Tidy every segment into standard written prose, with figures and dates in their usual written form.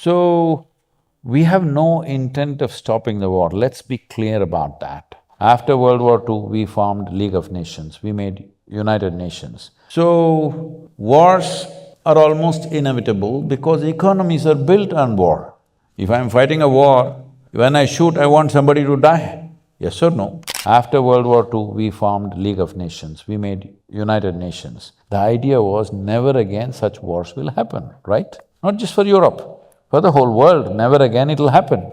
So, we have no intent of stopping the war, let's be clear about that. After World War II, we formed League of Nations, we made United Nations. So, wars are almost inevitable because economies are built on war. If I'm fighting a war, when I shoot, I want somebody to die, yes or no? After World War II, we formed League of Nations, we made United Nations. The idea was never again such wars will happen, right? Not just for Europe, for the whole world, never again it'll happen.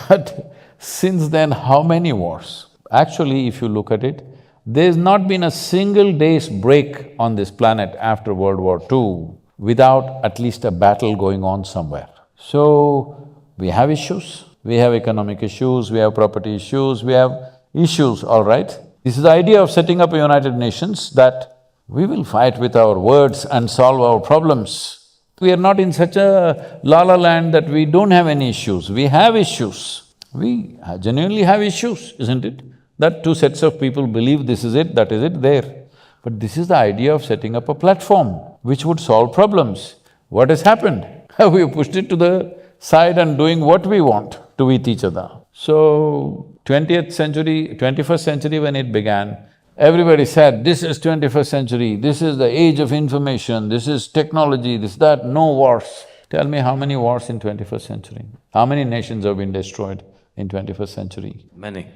But since then, how many wars? Actually, if you look at it, there's not been a single day's break on this planet after World War II without at least a battle going on somewhere. So, we have issues, we have economic issues, we have property issues, we have issues, all right? This is the idea of setting up a United Nations, that we will fight with our words and solve our problems. We are not in such a la-la land that we don't have any issues, we have issues. We genuinely have issues, isn't it? That two sets of people believe this is it, that is it, there. But this is the idea of setting up a platform which would solve problems. What has happened? We have pushed it to the side and doing what we want to with each other. So, 20th century, 21st century when it began, everybody said, this is 21st century, this is the age of information, this is technology, this, that, no wars. Tell me how many wars in 21st century? How many nations have been destroyed in 21st century? Many.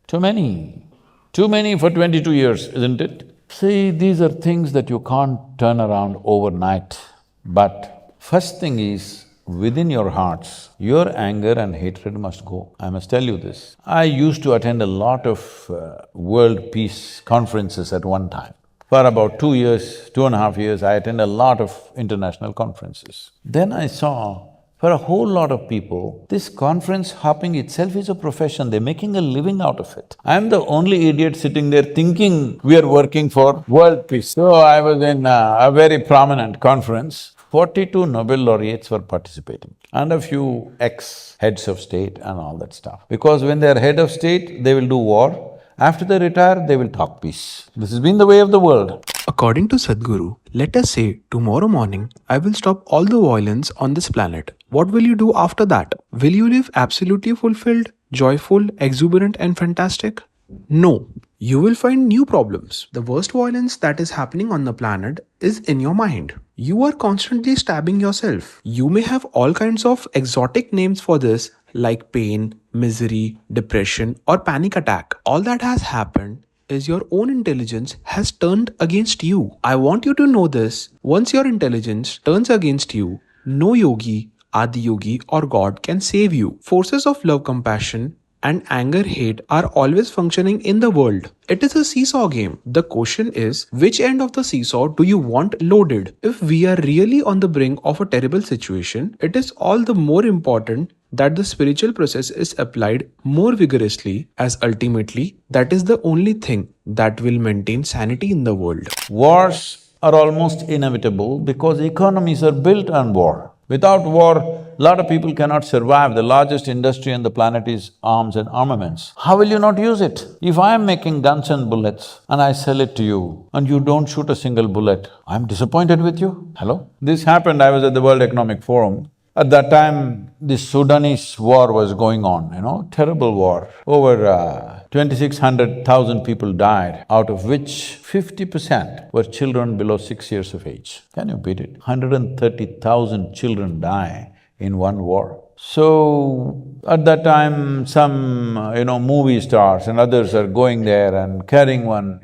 Too many. Too many for 22 years, isn't it? See, these are things that you can't turn around overnight. But first thing is, within your hearts, your anger and hatred must go. I must tell you this. I used to attend a lot of world peace conferences at one time. For about 2 years, 2.5 years, I attended a lot of international conferences. Then I saw, for a whole lot of people, this conference hopping itself is a profession, they're making a living out of it. I'm the only idiot sitting there thinking we are working for world peace. So I was in a very prominent conference. 42 Nobel laureates were participating and a few ex-heads of state and all that stuff. Because when they're head of state, they will do war. After they retire, they will talk peace. This has been the way of the world. According to Sadhguru, let us say tomorrow morning, I will stop all the violence on this planet. What will you do after that? Will you live absolutely fulfilled, joyful, exuberant and fantastic? No. You will find new problems. The worst violence that is happening on the planet is in your mind. You are constantly stabbing yourself. You may have all kinds of exotic names for this, like pain, misery, depression or panic attack. All that has happened is your own intelligence has turned against you. I want you to know this. Once your intelligence turns against you, no yogi, Adi Yogi or God can save you. Forces of love, compassion and anger, hate are always functioning in the world. It is a seesaw game. The question is, which end of the seesaw do you want loaded? If we are really on the brink of a terrible situation, it is all the more important that the spiritual process is applied more vigorously, as ultimately that is the only thing that will maintain sanity in the world. Wars are almost inevitable because economies are built on war. Without war, a lot of people cannot survive. The largest industry on the planet is arms and armaments. How will you not use it? If I am making guns and bullets and I sell it to you and you don't shoot a single bullet, I'm disappointed with you. Hello? This happened, I was at the World Economic Forum. At that time, the Sudanese war was going on, terrible war. Over 2,600,000 people died, out of which 50% were children below 6 years of age. Can you beat it? 130,000 children die in one war. So, at that time, some, movie stars and others are going there and carrying one,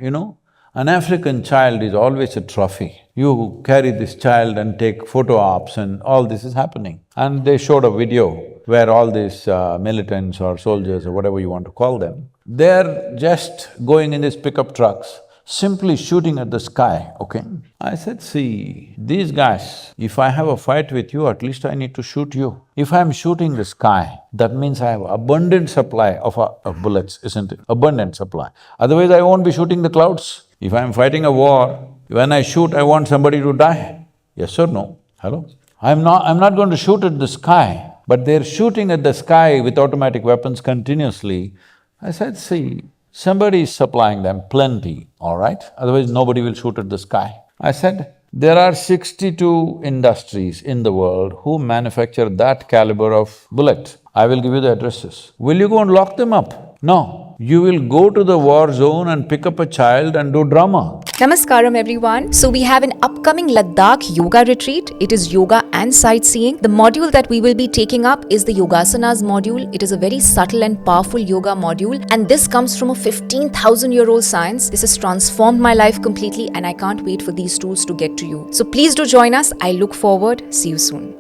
An African child is always a trophy. You carry this child and take photo ops and all this is happening. And they showed a video where all these militants or soldiers or whatever you want to call them, they're just going in these pickup trucks, simply shooting at the sky, okay? I said, see, these guys, if I have a fight with you, at least I need to shoot you. If I'm shooting the sky, that means I have abundant supply of bullets, isn't it? Abundant supply. Otherwise, I won't be shooting the clouds. If I'm fighting a war, when I shoot, I want somebody to die. Yes or no? Hello? I'm not going to shoot at the sky, but they're shooting at the sky with automatic weapons continuously. I said, see, somebody is supplying them plenty, all right? Otherwise, nobody will shoot at the sky. I said, There are 62 industries in the world who manufacture that caliber of bullet. I will give you the addresses. Will you go and lock them up? No. You will go to the war zone and pick up a child and do drama. Namaskaram everyone. So we have an upcoming Ladakh yoga retreat. It is yoga and sightseeing. The module that we will be taking up is the Yogasanas module. It is a very subtle and powerful yoga module, and this comes from a 15,000-year-old science. This has transformed my life completely, and I can't wait for these tools to get to you. So please do join us. I look forward. See you soon.